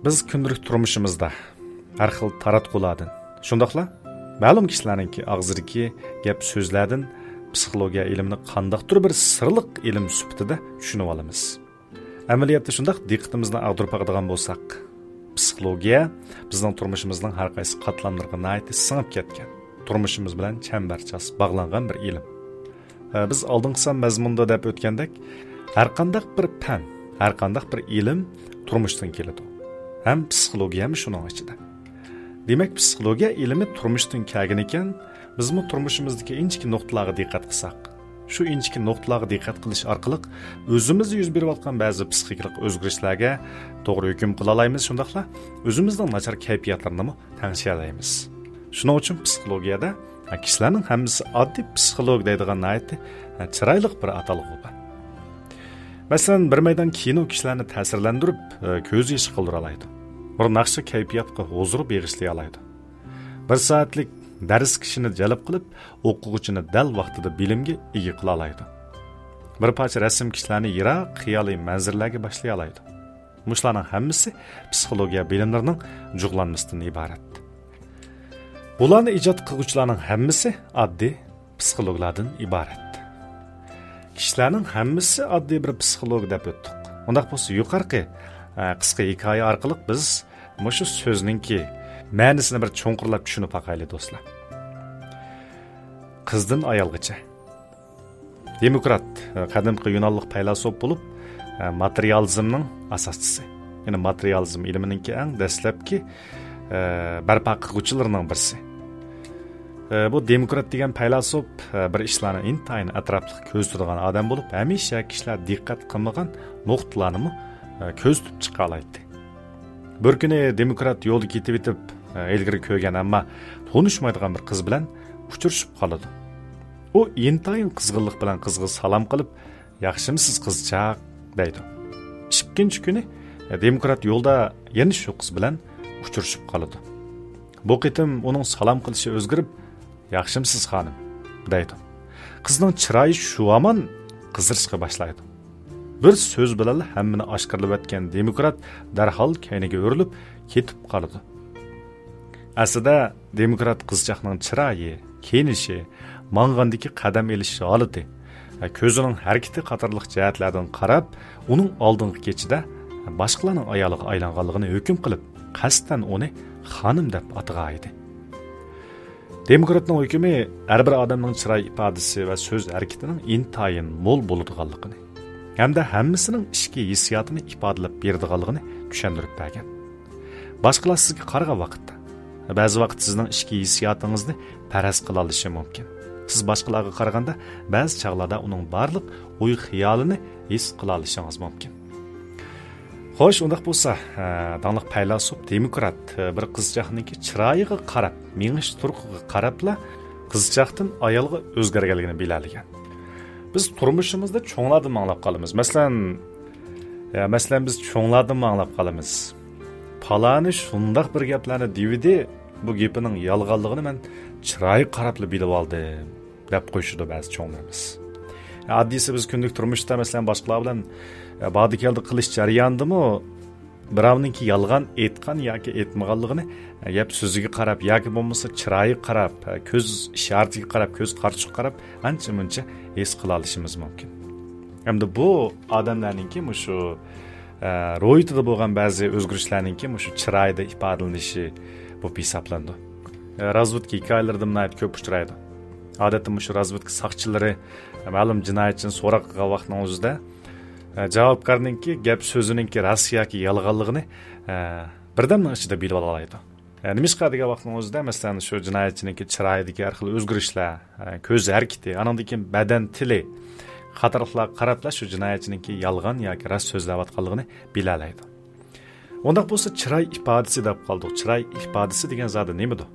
Biz kundalik turmushimizda har xil taratqulardan, shundaqla ma'lum kishilarningki og'zidagi gap so'zlardan psixologiya ilmini qandaqdir bir sirliq ilm sifatida tushunib olamiz. Amaliyotda shundaq diqqatimizni ag'dirib qo'yadigan bo'lsak, psixologiya bizning turmushimizning har qaysi qatlamlariga singib ketgan, turmushimiz bilan chambarchas bog'langan bir ilm. Biz oldingi mazmunda deb o'tgandek, har qanday bir fan, har qanday bir ilm turmushdan keladi. Ham psixologiya ham shuning ichida. Demak, psixologiya ilmi turmushdan kelgan ekan, biz bu turmushimizdagi inchki nuqtalarga diqqat qilsak, shu inchki nuqtalarga diqqat qilish orqali o'zimizda yuz berayotgan ba'zi psixikalik o'zgarishlarga to'g'ri hukm qila olamiz, shundaqla o'zimizning nachar kayfiyatlarini tanisha olamiz. Shuning uchun psixologiyada kishilarning hammasi oddiy psixolog deydigan chiroyli bir atalg'i bor. Masalan, bir maydon kino kishilarni ta'sirlantirib, ko'z yoshi qildira oladi. Bir naqshi kayfiyatga huzur bag'ishlay oladi. Bir soatlik dars kishini jalb qilib, o'quvchini dal vaqtida bilimga ega qila oladi. Bir parcha rasm kishilarni yiroq xiyoliy manzarlarga boshlay oladi. Mushlarning hammasi psixologiya bilimlarining jug'lanmasidan iborat. Bularni ijod qiluvchilarning hammasi oddiy psixologlardan iborat. Kishilarning hammasi oddiy bir psixolog deb o'tdik. Undaq bo'lsa, yuqorqi qisqa hikoya orqali biz shu so'zningki ma'nosini bir cho'nqurlab tushunib boqaylik do'stlar. Qizdan ayolgacha. Demokrat qadimgi yunonlik faylasuf bo'lib, materializmning asoschisi. Ya'ni materializm ilminingki eng dastlabki barpo qiluvchilarining birisi. Bu demokrat degan faylasuf bir ishlarni intayin atrofli ko'z tutadigan odam bo'lib, hamisha kishilar diqqat qilmagan nuqtalarni ko'z tutib chiqa oladi. Bir kuni demokrat yo'lda ketib o'tib, ilgari ko'rgan ammo tanishmaydigan bir qiz bilan uchrashib qoladi. U intayin qizg'inlik bilan qizga salom qilib, "Yaxshimisiz qizchaq?" deydi. Ikkinchi kuni demokrat yo'lda yana shu qiz bilan uchrashib qoladi. Bu qitim uning salom qilishi o'zgarib, "Yaxshimisiz xonim?" deydi. Qizning chiroyi shu amon qizirishga boshlaydi. Bir so'z bilan hammani oshkorlab o'tgan demokrat darhol kayniga o'rilib ketib qoladi. Aslida demokrat qizchaqning chiroyi, kiyinishi, mang'andagi qadam elishi holati, ko'zining harakati qatorliq jihatlardan qarab, uning oldingi kechida boshqalarning ayoliga aylanganligini hukm qilib, qasddan uni xonim deb atagan edi. Demokratning hukmi har bir odamning chiroy ifodasi va so'z harakatining intayin mo'l bo'ladiganligini, hamda hammasining ichki hissiyotini ifodalab beradiganligini tushuntirib bergan. Boshqalar sizga qaragan vaqtda, ba'zi vaqt sizning ichki hissiyotingizni faraz qila olishi mumkin. Siz boshqalarga qaraganda ba'zi chog'larda uning barliq o'y xiyolini his qila olishingiz mumkin. Xo'sh, undaq bo'lsa, danliq faylasuf demokrat bir qizchaqningki chiroyiga qarab, mingish turqiga qarabla qizchaqdan ayolga o'zgarganligini biladigan. Biz turmushimizda cho'nglardan anglab qolamiz. Masalan biz cho'nglardan anglab qolamiz. Palani shundaq bir gaplarni dividi, bu gapining yolg'onligini men chiroyi qarabla bilib oldim deb qo'yishdi ba'zi cho'nglarimiz. Oddiysi biz kunlik turmushda masalan boshqalar bilan bodikeldi qilish jarayonidami birovninki yolg'on aytgan yoki aytmaganligini gap so'ziga qarab yoki bo'lmasa chiroyi qarab, ko'z ishoratiga qarab, ko'z qarshiga qarab ancha-muncha his qila olishimiz mumkin. Hamda bu odamlarningki shu ro'yitida bo'lgan ba'zi o'zgarishlarningki shu chiroyda ifodalanishi bu hisoblandi. Razvodka hikoyalarida bunday ko'p uchraydi. Odatda shu razvodka soqchilari ma'lum jinoyatchini so'roq qilgan vaqtning o'zida javobgarningki gap so'zininki rost yoki yolg'onligini birdamning ichida bilib oladi. Nima ish qiladigan vaqtning o'zida masalan shu jinoyatchiningki chiroyidagi har xil o'zgarishlar, ko'z harakati, anandagi badan tili qatorliqlar qarabla shu jinoyatchiningki yolg'on yoki rost so'zlayotganligini bila oladi. Undaq bo'lsa chiroy ifodasi deb qoldik. Chiroy ifodasi degan zot nimadir?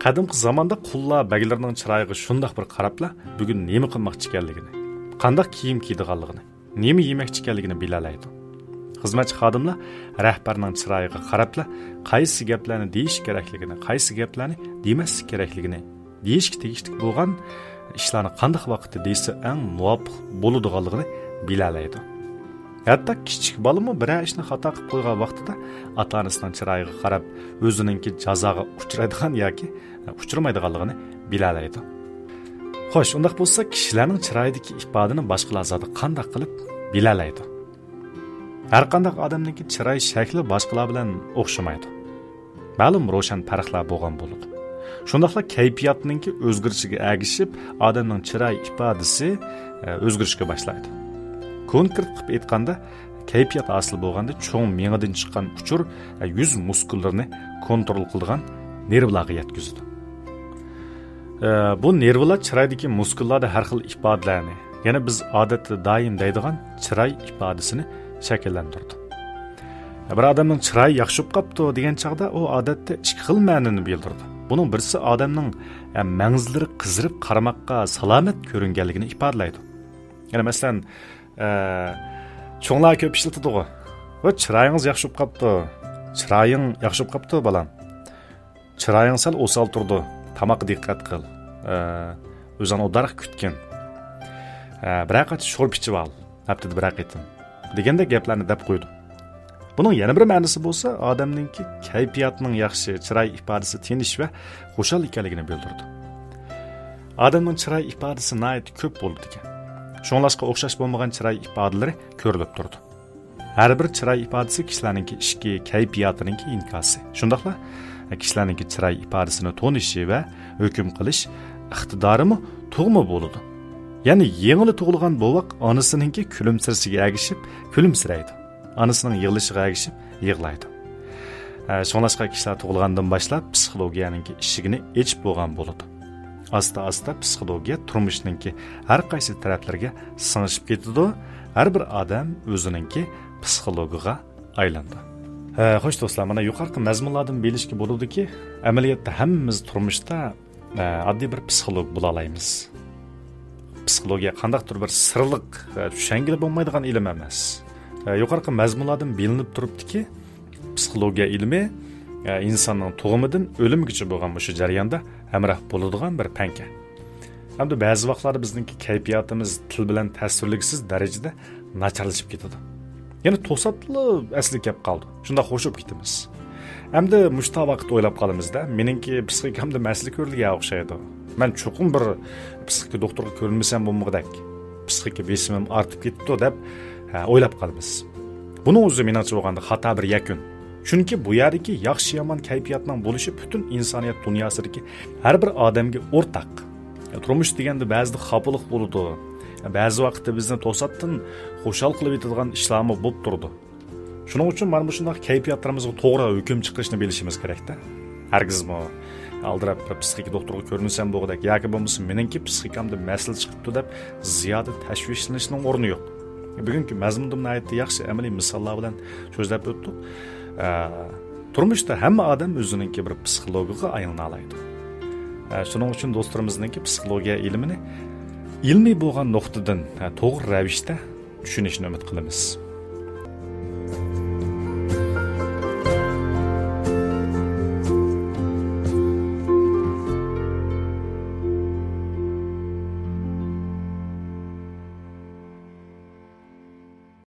Qadimgi zamonda qullar baglarning chiroyiga shundaq bir qarabla bugun nima qilmoqchi ekanligini, qanday kiyim kiydiganligini, nima yemoqchi ekanligini bila oladi. Xizmatchi xodimlar rahbarning chiroyiga qarabla qaysi gaplarni deyish kerakligini, qaysi gaplarni demaslik kerakligini, deyishga tegishli bo'lgan ishlarni qanday vaqtda deysa eng muvofiq bo'ladiganligini bila oladi. Hatto kichik bolami bir ishni xato qilib qo'ygan vaqtida ota-onasining chiroyiga qarab, o'zininki jazoga uchraydigan yoki uchramaydiganligini bilalaydi. Xo'sh, undaq bo'lsa, kishilarning chiroyidagi ifodani boshqalar zodi qanday qilib bilalaydi? Har qanday odamning chiroy shakli boshqalar bilan o'xshamaydi. Ma'lum ro'shan farqlar bo'lgan bo'ladi. Shundaqla kayfiyatning o'zgarishiga ergishib, odamning chiroy ifodasi o'zgarishga boshlaydi. Konkret qilib aytganda, kayfiyat asıl bo'lganda cho'ng miyadan chiqqan uchur yuz muskullarini kontrol qiladigan nervlarga yetkazadi. Bu nervlar chiroydagi muskullarda har xil ifodalarni, ya'ni biz odatda doim deydigan chiroy ifodasini shakllantiradi. Bir odamning chiroyi yaxshi bo'lib qopti degan chaqda u odatda ikki xil ma'noni bildiradi. Buning birisi odamning mangzlari qizirib qaramoqqa salomat ko'ringanligini ifodalaydi. Ya'ni masalan, cho'nglar ko'p ishlatadi-ku. Va chiroyingiz yaxshi bo'lib qopti. Chiroying yaxshi bo'lib qopti balam. Chiroying sal o'sal turdi. Tamoqqa diqqat qil. O'zini o'daraq kutgin. Biroq sho'rp ichib ol. Haftada bir qatim. Deganda gaplarni deb qo'ydi. Buning yana bir ma'nosi bo'lsa, odamningki kayfiyatining yaxshi, chiroy ifodasi tinish va xushal ekanligini bildirdi. Odamning chiroy ifodasi nihoyat ko'p bo'ldi ekan. Shunlashqa o'xshash bo'lmagan chiroy ifodalari ko'rilib turdi. Har bir chiroy ifodasi kishilarning ishki kayfiyatining inkosi. Shundaqla kishilarning chiroy ifodasini tonishi va hukm qilish iqtidorimi tug'ma bo'ladi. Ya'ni yengili tug'ilgan bo'voq onasining kulimsirasiga ergishib kulimsiraydi. Anasining yig'lishiga ergishib yig'laydi. Shunlashqa kishilar tug'ilgandan boshlab psixologiyaning eshigini ochib bo'lgan bo'ladi. Asta-asta psixologiya turmushninki har qaysi taraflarga singishib ketadi. Har bir odam o'zininki psixologiga aylandi. Xo'sh do'stlar, mana yuqorqi mazmunlardan bilishga bo'ladiki, amaliyotda hammamiz turmushda oddiy bir psixolog bo'la olamiz. Psixologiya qandaqdir bir sirliq, tushangili bo'lmaydigan ilm emas. Yuqorqi mazmunlardan bilinib turibdiki, psixologiya ilmi insonning tug'umidan o'limgacha bo'lgan shu jarayonda hamroh bo'ladigan bir fanka. Hamda ba'zi vaqtlarda bizningki kayfiyatimiz til bilan tasvirliksiz darajada nacharlashib ketadi. Ya'ni to'satli asli kelib qoldi. Shunda xo'shib ketamiz. Hamda mushta vaqt o'ylab qolamizda, meningki psixikamda masala ko'rilgan o'xshaydi. Men cho'qim bir psixik doktorga ko'rinmasam bo'lmag'dak. Psixik besimim ortib ketdi deb o'ylab qolamiz. Buning o'zi meningcha bo'lganda xato bir yakun. Chunki bu yerdagi yaxshi yomon kayfiyatning bo'lishi butun insoniyat dunyosidagi har bir odamga o'rtaq. Turmush deganda ba'zida xafalık bo'ladi. Ba'zi vaqtda bizni to'satdan xushal qilib etadigan ishlarmi bo'lib turdi. Shuning uchun mana bu shunday kayfiyatlarimizga to'g'ri hukm chiqarishni bilishimiz kerak-da. Hargizmi aldirab psixik doktorga ko'rinsam bo'g'dak yoki bo'lmasa meningki psixikamda masala chiqibdi deb ziyoda tashvishlanishning o'rni yo'q. Bugungi mazmundimni aytdi yaxshi amaliy misollar bilan so'zlab o'tdik. Turmushda hamma odam o'zininki bir psixologiga aylana oladi. Shuning uchun do'stlarimizning psixologiya ilmini ilmiy bo'lgan nuqtadan to'g'ri ravishda tushunishni umid qilamiz.